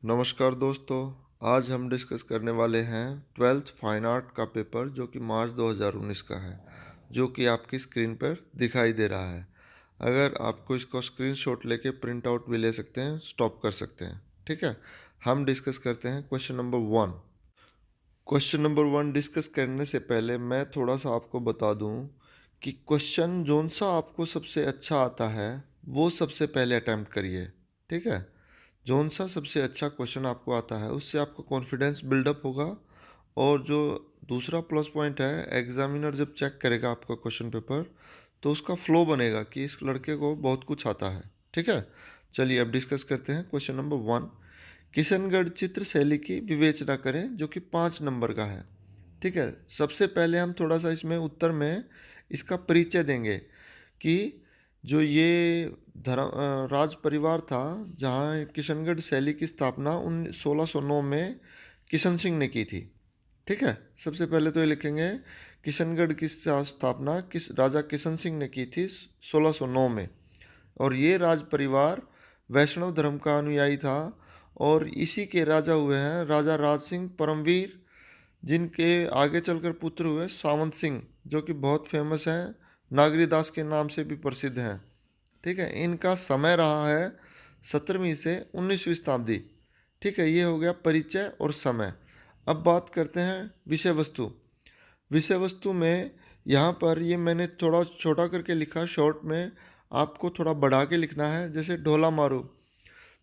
नमस्कार दोस्तों। आज हम डिस्कस करने वाले हैं 12th फाइन आर्ट का पेपर जो कि मार्च 2019 का है, जो कि आपकी स्क्रीन पर दिखाई दे रहा है। अगर आपको इसको स्क्रीनशॉट लेके प्रिंट आउट भी ले सकते हैं, स्टॉप कर सकते हैं। ठीक है, हम डिस्कस करते हैं question number 1। Question number 1 discuss करने से पहले मैं थोड़ा सा आपको बता दूं कि क्वेश्चन जोन सा आपको सबसे अच्छा आता है वो सबसे पहले अटैम्प्ट करिए। ठीक है, जोन सा सबसे अच्छा क्वेश्चन आपको आता है उससे आपका कॉन्फिडेंस बिल्डअप होगा। और जो दूसरा प्लस पॉइंट है, एग्जामिनर जब चेक करेगा आपका क्वेश्चन पेपर तो उसका फ्लो बनेगा कि इस लड़के को बहुत कुछ आता है। ठीक है, चलिए अब डिस्कस करते हैं क्वेश्चन नंबर 1। किशनगढ़ चित्र शैली की विवेचना करें, जो कि 5 नंबर का है। ठीक है, सबसे पहले हम थोड़ा सा इसमें उत्तर में इसका परिचय देंगे कि जो ये राज परिवार था जहाँ किशनगढ़ शैली की स्थापना 1609 में किशन सिंह ने की थी। ठीक है, सबसे पहले तो ये लिखेंगे किशनगढ़ की स्थापना किस राजा किशन सिंह ने की थी 1609 में। और ये राज परिवार वैष्णव धर्म का अनुयायी था और इसी के राजा हुए हैं राजा राज सिंह परमवीर, जिनके आगे चलकर पुत्र हुए सावंत सिंह, जो कि बहुत फेमस हैं, नागरीदास के नाम से भी प्रसिद्ध हैं। ठीक है, इनका समय रहा है 17वीं से 19वीं शताब्दी। ठीक है, ये हो गया परिचय और समय। अब बात करते हैं विषय वस्तु। विषय वस्तु में यहाँ पर ये मैंने थोड़ा छोटा करके लिखा, शॉर्ट में आपको थोड़ा बढ़ा के लिखना है। जैसे ढोला मारू,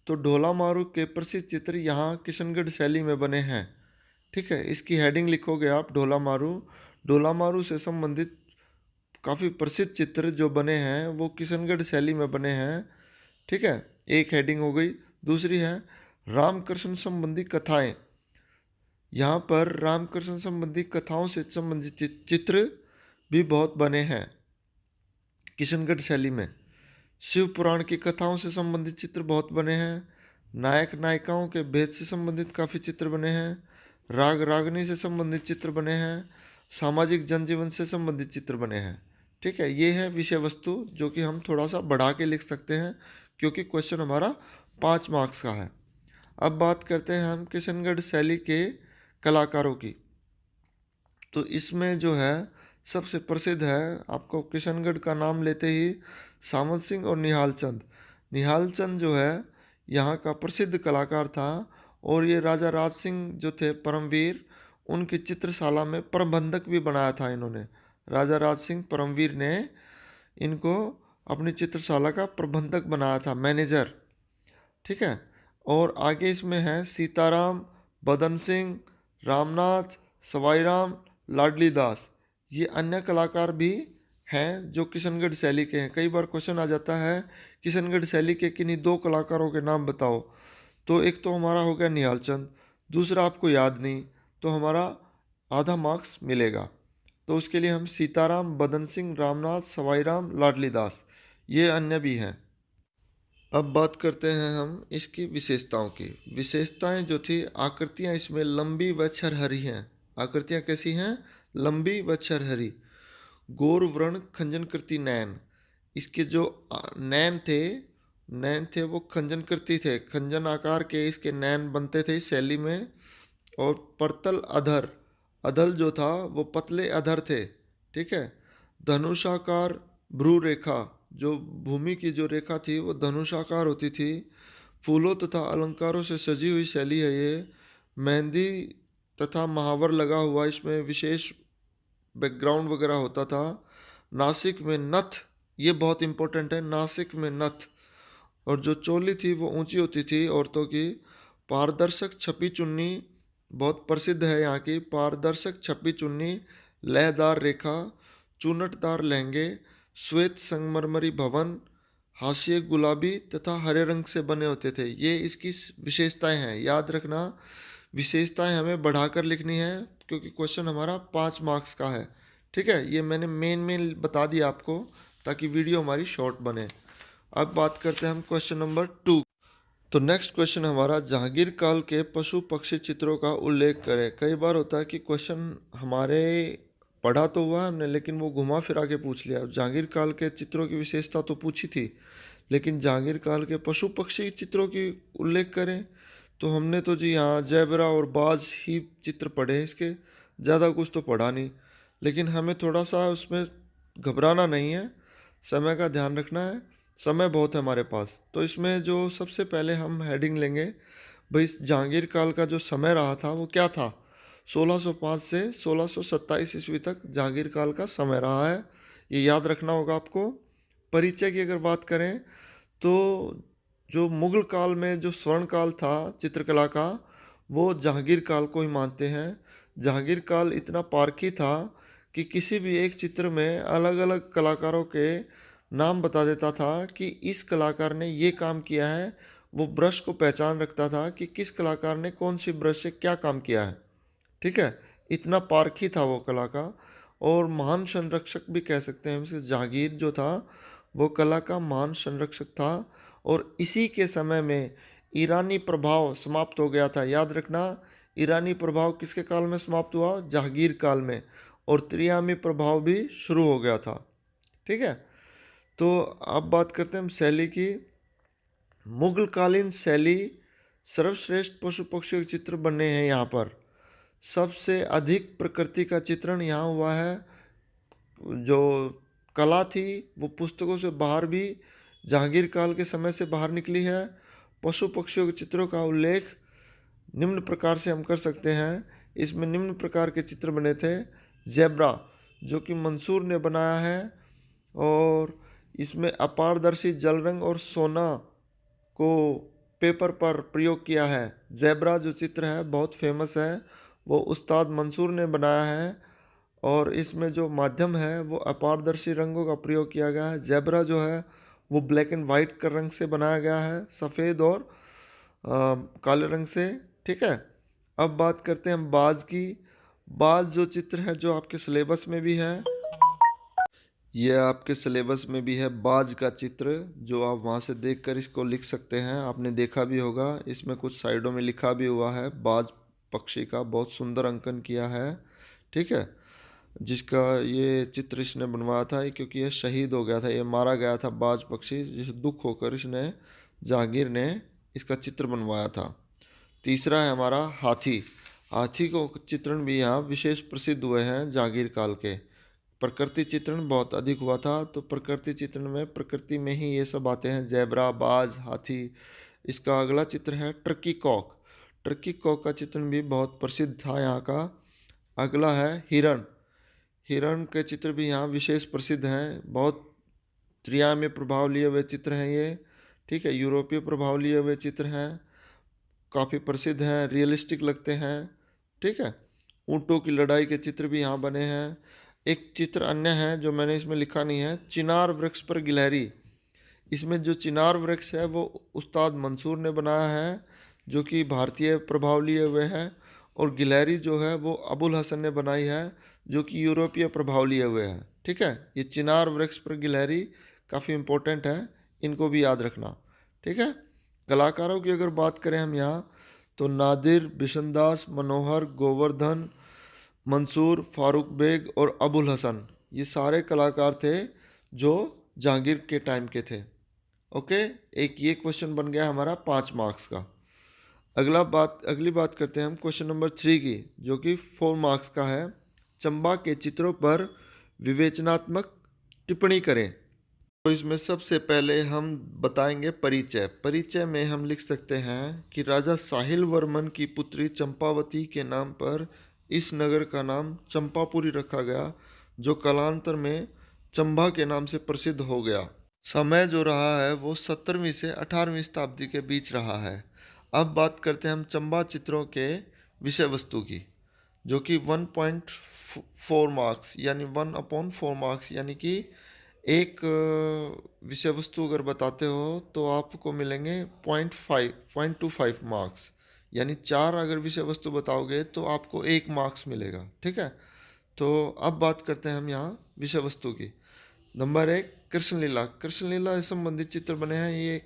तो ढोला मारू के प्रसिद्ध चित्र यहाँ किशनगढ़ शैली में बने हैं। ठीक है, इसकी हेडिंग लिखोगे आप ढोला मारू। ढोला मारू से संबंधित काफ़ी प्रसिद्ध चित्र जो बने हैं वो किशनगढ़ शैली में बने हैं। ठीक है, एक हेडिंग हो गई। दूसरी है रामकृष्ण संबंधी कथाएं। यहाँ पर रामकृष्ण संबंधी कथाओं से संबंधित चित्र भी बहुत बने हैं किशनगढ़ शैली में। शिव पुराण की कथाओं से संबंधित चित्र बहुत बने हैं। नायक नायिकाओं के भेद से संबंधित काफ़ी चित्र बने हैं। राग रागनी से संबंधित चित्र बने हैं। सामाजिक जनजीवन से संबंधित चित्र बने हैं। ठीक है, ये है विषय वस्तु, जो कि हम थोड़ा सा बढ़ा के लिख सकते हैं क्योंकि क्वेश्चन हमारा 5 मार्क्स का है। अब बात करते हैं हम किशनगढ़ शैली के कलाकारों की। तो इसमें जो है सबसे प्रसिद्ध है, आपको किशनगढ़ का नाम लेते ही सावंत सिंह और निहाल चंद। निहाल चंद जो है यहाँ का प्रसिद्ध कलाकार था और ये राजा राज सिंह जो थे परमवीर, उनकी चित्रशाला में प्रबंधक भी बनाया था इन्होंने। राजा राज सिंह परमवीर ने इनको अपनी चित्रशाला का प्रबंधक बनाया था, मैनेजर। ठीक है, और आगे इसमें है सीताराम, बदन सिंह, रामनाथ, सवाईराम, लाडली दास। ये अन्य कलाकार भी हैं जो किशनगढ़ शैली के हैं। कई बार क्वेश्चन आ जाता है किशनगढ़ शैली के किन्हीं 2 कलाकारों के नाम बताओ, तो एक तो हमारा हो गया निहाल चंद, दूसरा आपको याद नहीं तो हमारा आधा मार्क्स मिलेगा। तो उसके लिए हम सीताराम, बदन सिंह, रामनाथ, सवाईराम, लाडली दास, ये अन्य भी हैं। अब बात करते हैं हम इसकी विशेषताओं की। विशेषताएं जो थी, आकृतियां इसमें लंबी व छरहरी हैं। आकृतियां कैसी हैं? लंबी व छरहरी। गौर व्रण खंजनकृति नैन। इसके जो नैन थे वो खंजनकृति थे, खंजन आकार के इसके नैन बनते थे इस शैली में। और परतल अधर, अधल जो था वो पतले अधर थे। ठीक है, धनुषाकार भ्रू रेखा, जो भूमि की जो रेखा थी वो धनुषाकार होती थी। फूलों तथा अलंकारों से सजी हुई शैली है ये। मेहंदी तथा महावर लगा हुआ इसमें विशेष बैकग्राउंड वगैरह होता था। नासिक में नथ, ये बहुत इंपॉर्टेंट है, नासिक में नथ। और जो चोली थी वो ऊंची होती थी औरतों की। पारदर्शक छपी चुन्नी बहुत प्रसिद्ध है यहाँ की। पारदर्शक छपी चुन्नी, लयदार रेखा, चूनटदार लहंगे, श्वेत संगमरमरी भवन, हाशिए गुलाबी तथा हरे रंग से बने होते थे। ये इसकी विशेषताएं हैं, याद रखना। विशेषताएं हमें बढ़ाकर लिखनी है क्योंकि क्वेश्चन हमारा 5 मार्क्स का है। ठीक है, ये मैंने मेन बता दिया आपको ताकि वीडियो हमारी शॉर्ट बने। अब बात करते हैं हम क्वेश्चन नंबर 2। तो नेक्स्ट क्वेश्चन हमारा, जहांगीर काल के पशु पक्षी चित्रों का उल्लेख करें। कई बार होता है कि क्वेश्चन हमारे पढ़ा तो हुआ हमने लेकिन वो घुमा फिरा के पूछ लिया। जहांगीर काल के चित्रों की विशेषता तो पूछी थी, लेकिन जहांगीर काल के पशु पक्षी चित्रों की उल्लेख करें तो हमने तो जी यहाँ ज़ेबरा और बाज ही चित्र पढ़े हैं, इसके ज़्यादा कुछ तो पढ़ा नहीं। लेकिन हमें थोड़ा सा उसमें घबराना नहीं है, समय का ध्यान रखना है, समय बहुत है हमारे पास। तो इसमें जो सबसे पहले हम हेडिंग लेंगे, भाई जहांगीर काल का जो समय रहा था वो क्या था। 1605 से 1627 ईस्वी तक जहांगीर काल का समय रहा है, ये याद रखना होगा आपको। परिचय की अगर बात करें तो जो मुगल काल में जो स्वर्ण काल था चित्रकला का, वो जहांगीर काल को ही मानते हैं। जहांगीर काल इतना पारखी था कि किसी भी एक चित्र में अलग अलग कलाकारों के नाम बता देता था कि इस कलाकार ने ये काम किया है। वो ब्रश को पहचान रखता था कि किस कलाकार ने कौन सी ब्रश से क्या काम किया है। ठीक है, इतना पारखी था वो कला का, और महान संरक्षक भी कह सकते हैं इसे। जहांगीर जो था वो कला का महान संरक्षक था, और इसी के समय में ईरानी प्रभाव समाप्त हो गया था। याद रखना, ईरानी प्रभाव किसके काल में समाप्त हुआ? जहांगीर काल में। और त्रियामी प्रभाव भी शुरू हो गया था। ठीक है, तो अब बात करते हैं हम शैली की। मुगल कालीन शैली सर्वश्रेष्ठ पशु पक्षियों के चित्र बने हैं यहाँ पर। सबसे अधिक प्रकृति का चित्रण यहाँ हुआ है। जो कला थी वो पुस्तकों से बाहर भी जहांगीर काल के समय से बाहर निकली है। पशु पक्षियों के चित्रों का उल्लेख निम्न प्रकार से हम कर सकते हैं। इसमें निम्न प्रकार के चित्र बने थे। ज़ेब्रा जो कि मंसूर ने बनाया है, और इसमें अपारदर्शी जल रंग और सोना को पेपर पर प्रयोग किया है। ज़ेब्रा जो चित्र है बहुत फेमस है, वो उस्ताद मंसूर ने बनाया है, और इसमें जो माध्यम है वो अपारदर्शी रंगों का प्रयोग किया गया है। ज़ेब्रा जो है वो ब्लैक एंड वाइट का रंग से बनाया गया है, सफ़ेद और काले रंग से। ठीक है, अब बात करते हैं हम बाज की। बाज जो चित्र है जो आपके सिलेबस में भी है, ये आपके सिलेबस में भी है बाज का चित्र, जो आप वहाँ से देखकर इसको लिख सकते हैं। आपने देखा भी होगा, इसमें कुछ साइडों में लिखा भी हुआ है बाज पक्षी का, बहुत सुंदर अंकन किया है। ठीक है, जिसका ये चित्र इसने बनवाया था क्योंकि ये शहीद हो गया था, ये मारा गया था बाज पक्षी, जिसे दुख होकर इसने जहांगीर ने इसका चित्र बनवाया था। तीसरा है हमारा हाथी। हाथी को चित्रण भी यहाँ विशेष प्रसिद्ध हुए हैं जहांगीर काल के। प्रकृति चित्रण बहुत अधिक हुआ था, तो प्रकृति चित्रण में प्रकृति में ही ये सब आते हैं, ज़ेब्रा, बाज, हाथी। इसका अगला चित्र है टर्की कॉक। टर्की कॉक का चित्रण भी बहुत प्रसिद्ध था यहाँ का। अगला है हिरण। हिरण के चित्र भी यहाँ विशेष प्रसिद्ध हैं, बहुत त्रियामी प्रभाव लिए हुए चित्र हैं ये। ठीक है, यूरोपीय प्रभाव लिए हुए चित्र हैं, काफ़ी प्रसिद्ध हैं, रियलिस्टिक लगते हैं। ठीक है, ऊँटों की लड़ाई के चित्र भी यहाँ बने हैं। एक चित्र अन्य है जो मैंने इसमें लिखा नहीं है, चिनार वृक्ष पर गिलहरी। इसमें जो चिनार वृक्ष है वो उस्ताद मंसूर ने बनाया है, जो कि भारतीय प्रभाव लिए हुए है, और गिलहरी जो है वो अबुल हसन ने बनाई है, जो कि यूरोपीय प्रभाव लिए हुए है। ठीक है, ये चिनार वृक्ष पर गिलहरी काफ़ी इम्पोर्टेंट है, इनको भी याद रखना। ठीक है, कलाकारों की अगर बात करें हम यहाँ, तो नादिर, बिशनदास, मनोहर, गोवर्धन, मंसूर, फारूक बेग और अबुल हसन, ये सारे कलाकार थे जो जहांगीर के टाइम के थे। ओके, एक ये क्वेश्चन बन गया हमारा 5 मार्क्स का। अगली बात करते हैं हम क्वेश्चन नंबर 3 की, जो कि 4 मार्क्स का है। चंबा के चित्रों पर विवेचनात्मक टिप्पणी करें। तो इसमें सबसे पहले हम बताएंगे परिचय। परिचय में हम लिख सकते हैं कि राजा साहिल वर्मन की पुत्री चंपावती के नाम पर इस नगर का नाम चंपापुरी रखा गया, जो कालांतर में चंबा के नाम से प्रसिद्ध हो गया। समय जो रहा है वो 17वीं से 18वीं शताब्दी के बीच रहा है। अब बात करते हैं हम चंबा चित्रों के विषय वस्तु की, जो कि 1.4 मार्क्स यानी 1/4 मार्क्स, यानी कि एक विषय वस्तु अगर बताते हो तो आपको मिलेंगे 0.25 मार्क्स, यानी 4 अगर विषय वस्तु बताओगे तो आपको 1 मार्क्स मिलेगा। ठीक है, तो अब बात करते हैं हम यहाँ विषय वस्तु की। नंबर 1, कृष्णलीला। कृष्णलीला से संबंधित चित्र बने हैं, ये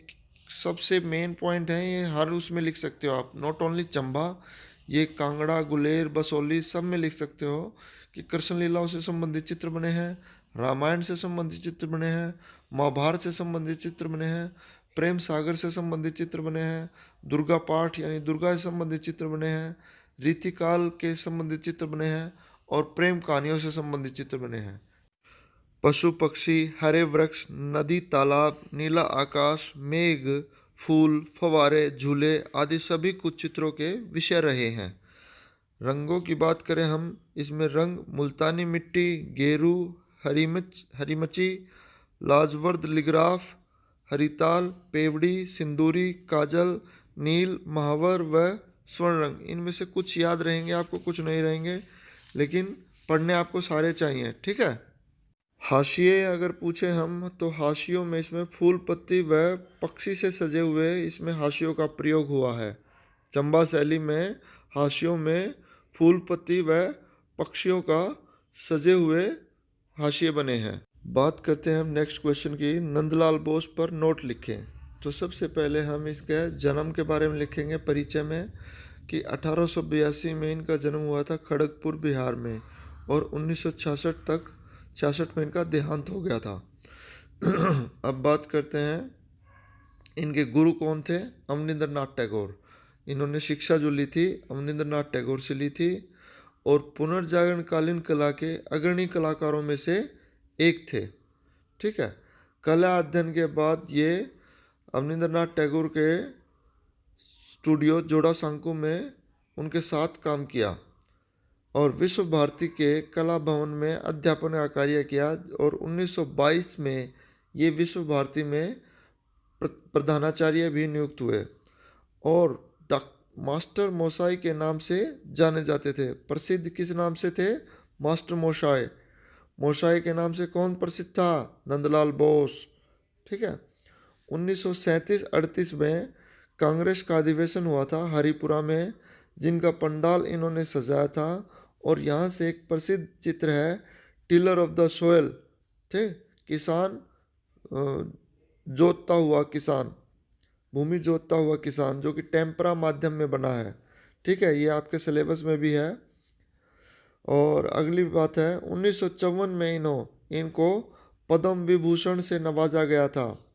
सबसे मेन पॉइंट है, ये हर उसमें लिख सकते हो आप, नॉट ओनली चंबा, ये कांगड़ा, गुलेर, बसोली सब में लिख सकते हो कि कृष्णलीलाओं से संबंधित चित्र बने हैं। रामायण से संबंधित चित्र बने हैं, महाभारत से संबंधित चित्र बने हैं, प्रेम सागर से संबंधित चित्र बने हैं, दुर्गा पाठ यानी दुर्गा से संबंधित चित्र बने हैं, रीतिकाल के संबंधित चित्र बने हैं और प्रेम कहानियों से संबंधित चित्र बने हैं। पशु पक्षी, हरे वृक्ष, नदी, तालाब, नीला आकाश, मेघ, फूल, फव्वारे, झूले आदि सभी कुछ चित्रों के विषय रहे हैं। रंगों की बात करें हम, इसमें रंग मुल्तानी मिट्टी, गेरू, हरीमची, लाजवर्द लिग्राफ, हरिताल, पेवड़ी, सिंदूरी, काजल, नील, महावर व स्वर्ण रंग। इनमें से कुछ याद रहेंगे आपको, कुछ नहीं रहेंगे, लेकिन पढ़ने आपको सारे चाहिए, ठीक है। हाशिए अगर पूछे हम तो हाशियों में इसमें फूल पत्ती व पक्षी से सजे हुए इसमें हाशियों का प्रयोग हुआ है। चंबा शैली में हाशियों में फूल पत्ती व पक्षियों का सजे हुए हाशिए बने हैं। बात करते हैं हम नेक्स्ट क्वेश्चन की, नंदलाल बोस पर नोट लिखें। तो सबसे पहले हम इसके जन्म के बारे में लिखेंगे परिचय में कि 1882 में इनका जन्म हुआ था खड़गपुर बिहार में और 1966 में इनका देहांत हो गया था। अब बात करते हैं इनके गुरु कौन थे। अवनींद्रनाथ टैगोर। इन्होंने शिक्षा जो ली थी अवनींद्रनाथ टैगोर से ली थी और पुनर्जागरण कालीन कला के अग्रणी कलाकारों में से एक थे, ठीक है। कला अध्ययन के बाद ये अवनींद्रनाथ टैगोर के स्टूडियो जोड़ा सांको में उनके साथ काम किया और विश्व भारती के कला भवन में अध्यापन का कार्य किया और 1922 में ये विश्व भारती में प्रधानाचार्य भी नियुक्त हुए और मास्टर मोशाई के नाम से जाने जाते थे। प्रसिद्ध किस नाम से थे? मास्टर मोशाई। मोशाई के नाम से कौन प्रसिद्ध था? नंदलाल बोस, ठीक है। 1937-38 में कांग्रेस का अधिवेशन हुआ था हरिपुरा में, जिनका पंडाल इन्होंने सजाया था और यहाँ से एक प्रसिद्ध चित्र है टिलर ऑफ द सोयल, ठीक, किसान जोतता हुआ किसान, भूमि जोतता हुआ किसान, जो कि टेम्परा माध्यम में बना है, ठीक है। ये आपके सिलेबस में भी है। और अगली बात है 1954 में इनको पद्म विभूषण से नवाजा गया था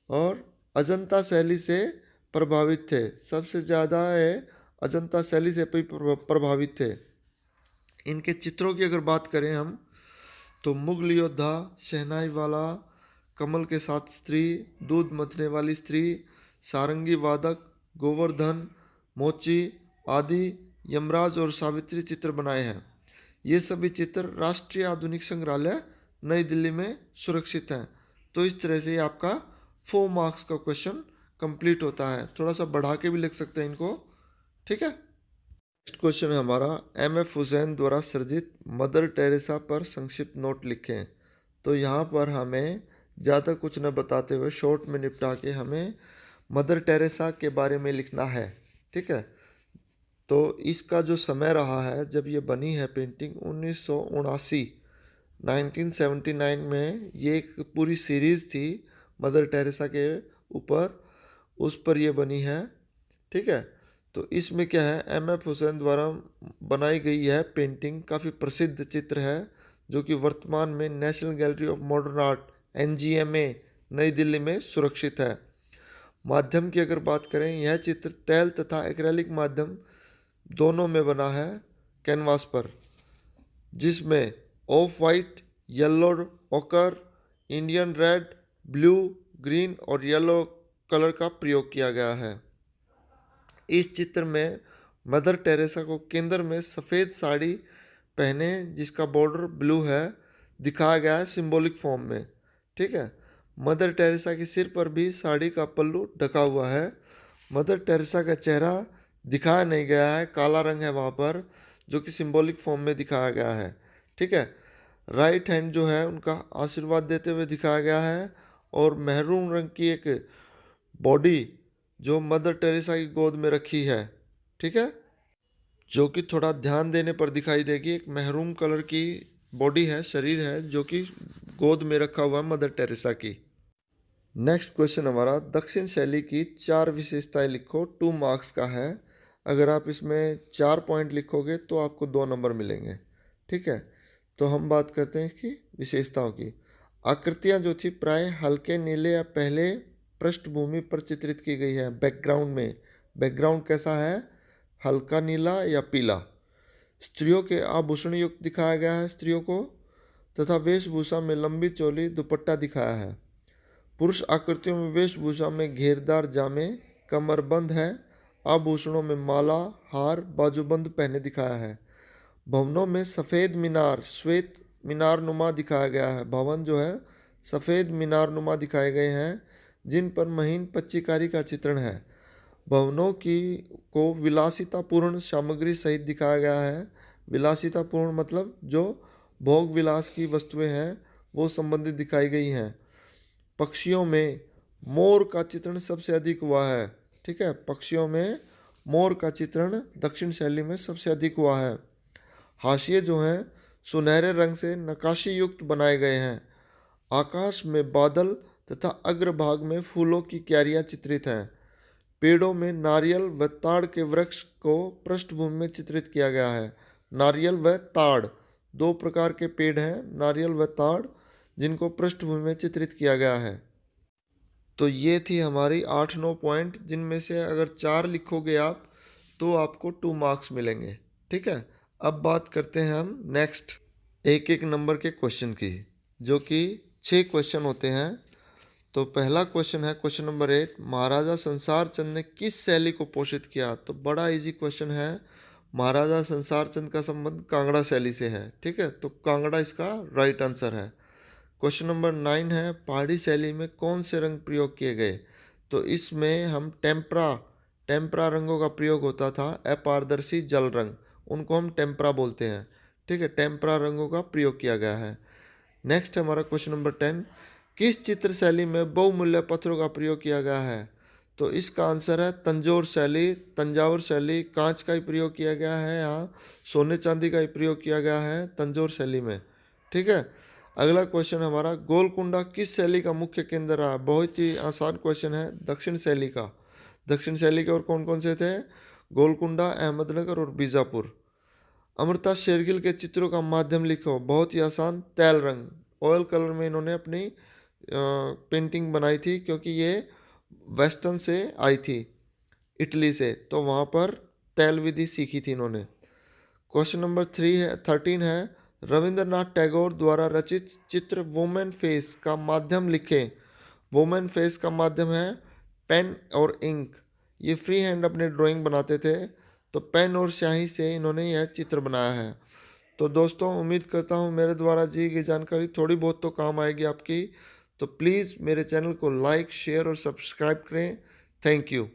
और अजंता शैली से प्रभावित थे। सबसे ज़्यादा ये अजंता शैली से प्रभावित थे। इनके चित्रों की अगर बात करें हम तो मुगल योद्धा, शहनाई वाला, कमल के साथ स्त्री, दूध मथने वाली स्त्री, सारंगी वादक, गोवर्धन, मोची आदि यमराज और सावित्री चित्र बनाए हैं। ये सभी चित्र राष्ट्रीय आधुनिक संग्रहालय नई दिल्ली में सुरक्षित हैं। तो इस तरह से आपका 4 मार्क्स का क्वेश्चन कंप्लीट होता है। थोड़ा सा बढ़ा के भी लिख सकते हैं इनको, ठीक है। नेक्स्ट क्वेश्चन है हमारा, एम.एफ. हुसैन द्वारा सर्जित मदर टेरेसा पर संक्षिप्त नोट लिखें। तो यहाँ पर हमें ज़्यादा कुछ न बताते हुए शॉर्ट में निपटा के हमें मदर टेरेसा के बारे में लिखना है, ठीक है। तो इसका जो समय रहा है जब ये बनी है पेंटिंग 1979 में, ये एक पूरी सीरीज़ थी मदर टेरेसा के ऊपर, उस पर ये बनी है, ठीक है। तो इसमें क्या है, एम.एफ. हुसैन द्वारा बनाई गई है पेंटिंग, काफ़ी प्रसिद्ध चित्र है जो कि वर्तमान में national gallery of modern art NGMA नई दिल्ली में सुरक्षित है। माध्यम की अगर बात करें, यह चित्र तैल तथा एक्रेलिक माध्यम दोनों में बना है कैनवास पर, जिसमें of white, yellow occur, Indian red, blue, green और येलो कलर का प्रयोग किया गया है। इस चित्र में मदर टेरेसा को केंद्र में सफ़ेद साड़ी पहने जिसका बॉर्डर ब्लू है दिखाया गया है सिंबॉलिक फॉर्म में, ठीक है। मदर टेरेसा के सिर पर भी साड़ी का पल्लू ढका हुआ है। मदर टेरेसा का चेहरा दिखाया नहीं गया है, काला रंग है वहाँ पर, जो कि सिंबॉलिक फॉर्म में दिखाया गया है, ठीक है। राइट हैंड जो है उनका आशीर्वाद देते हुए दिखाया गया है और महरून रंग की एक बॉडी जो मदर टेरेसा की गोद में रखी है, ठीक है, जो कि थोड़ा ध्यान देने पर दिखाई देगी। एक महरून कलर की बॉडी है, शरीर है, जो कि गोद में रखा हुआ है मदर टेरेसा की। नेक्स्ट क्वेश्चन हमारा, दक्षिण शैली की 4 विशेषताएं लिखो, 2 मार्क्स का है। अगर आप इसमें 4 पॉइंट लिखोगे तो आपको 2 नंबर मिलेंगे, ठीक है। तो हम बात करते हैं इसकी विशेषताओं की। आकृतियां जो थी प्राय हल्के नीले या पहले पृष्ठभूमि पर चित्रित की गई है। बैकग्राउंड में, बैकग्राउंड कैसा है, हल्का नीला या पीला। स्त्रियों के आभूषण युक्त दिखाया गया है स्त्रियों को, तथा वेशभूषा में लंबी चोली दुपट्टा दिखाया है। पुरुष आकृतियों में वेशभूषा में घेरदार जामे, कमरबंद है। आभूषणों में माला, हार, बाजूबंद पहने दिखाया है। भवनों में सफ़ेद मीनार, श्वेत मीनार नुमा दिखाया गया है। भवन जो है सफ़ेद मीनार नुमा दिखाए गए हैं, जिन पर महीन पच्चीकारी का चित्रण है। भवनों की को विलासितापूर्ण सामग्री सहित दिखाया गया है। विलासितापूर्ण मतलब जो भोग विलास की वस्तुएं हैं वो संबंधित दिखाई गई हैं। पक्षियों में मोर का चित्रण सबसे अधिक हुआ है। ठीक है, पक्षियों में मोर का चित्रण दक्षिण शैली में सबसे अधिक हुआ है। हाशिए जो हैं सुनहरे रंग से नक्काशी युक्त बनाए गए हैं। आकाश में बादल तथा अग्रभाग में फूलों की क्यारियां चित्रित हैं। पेड़ों में नारियल व ताड़ के वृक्ष को पृष्ठभूमि में चित्रित किया गया है। नारियल व ताड़ दो प्रकार के पेड़ हैं, नारियल व ताड़, जिनको पृष्ठभूमि में चित्रित किया गया है। तो ये थी हमारी 8-9 पॉइंट, जिनमें से अगर 4 लिखोगे आप तो आपको 2 मार्क्स मिलेंगे। ठीक है, अब बात करते हैं हम नेक्स्ट एक एक नंबर के क्वेश्चन की, जो कि 6 क्वेश्चन होते हैं। तो पहला क्वेश्चन है क्वेश्चन नंबर 8, महाराजा संसार चंद ने किस शैली को पोषित किया। तो बड़ा इजी क्वेश्चन है। महाराजा संसार चंद का संबंध कांगड़ा शैली से है। ठीक है, तो कांगड़ा इसका राइट आंसर है। क्वेश्चन नंबर 9 है, पहाड़ी शैली में कौन से रंग प्रयोग किए गए। तो इसमें हम टेम्परा रंगों का प्रयोग होता था। अपारदर्शी जल रंग, उनको हम टेम्परा बोलते हैं। ठीक है, टेम्परा रंगों का प्रयोग किया गया है। नेक्स्ट है हमारा क्वेश्चन नंबर 10, किस चित्र शैली में बहुमूल्य पत्थरों का प्रयोग किया गया है। तो इसका आंसर है तंजावुर शैली। कांच का ही प्रयोग किया गया है, यहाँ सोने चांदी का ही प्रयोग किया गया है तंजौर शैली में। ठीक है, अगला क्वेश्चन हमारा, गोलकुंडा किस शैली का मुख्य केंद्र रहा। बहुत ही आसान क्वेश्चन है, दक्षिण शैली का। दक्षिण शैली के और कौन कौन से थे, गोलकुंडा, अहमदनगर और बीजापुर। अमृता शेरगिल के चित्रों का माध्यम लिखो। बहुत ही आसान, तैल रंग, ऑयल कलर में इन्होंने अपनी पेंटिंग बनाई थी, क्योंकि ये वेस्टर्न से आई थी, इटली से, तो वहाँ पर तैल विधि सीखी थी इन्होंने। क्वेश्चन नंबर 13 है, रविंद्रनाथ टैगोर द्वारा रचित चित्र वुमेन फेस का माध्यम लिखें। वुमेन फेस का माध्यम है पेन और इंक। ये फ्री हैंड अपने ड्राइंग बनाते थे, तो पेन और स्याही से इन्होंने यह चित्र बनाया है। तो दोस्तों, उम्मीद करता हूँ मेरे द्वारा दी गई जानकारी थोड़ी बहुत तो काम आएगी आपकी। तो प्लीज़ मेरे चैनल को लाइक, शेयर और सब्सक्राइब करें। Thank you.